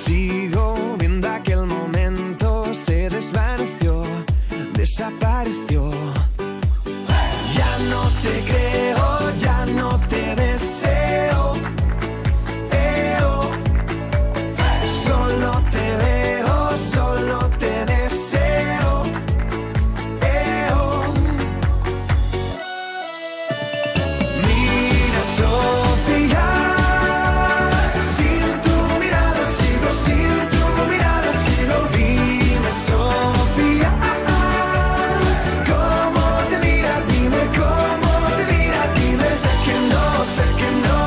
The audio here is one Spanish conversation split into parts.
Sigo viendo aquel momento, se desvaneció, desapareció. Ya no te creo, ya no te deseo. Solo te veo, solo te deseo. Mira, Sofía, sin tu mirada sigo, sin tu mirada sigo. Dime, Sofía, cómo te mira, dime cómo te mira, dime. Sé que no, sé que no,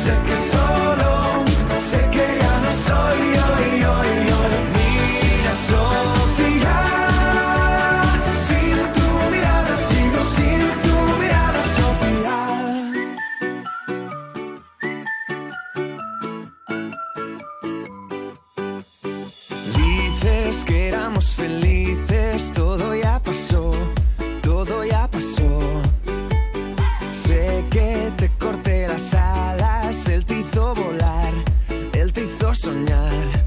sé que solo, sé que ya no soy yo. Mira, Sofía, sin tu mirada sigo, sin tu mirada, Sofía. Dices que éramos felices, todo ya pasó, todo ya pasó. Sé que te corté las alas, él te hizo volar, él te hizo soñar.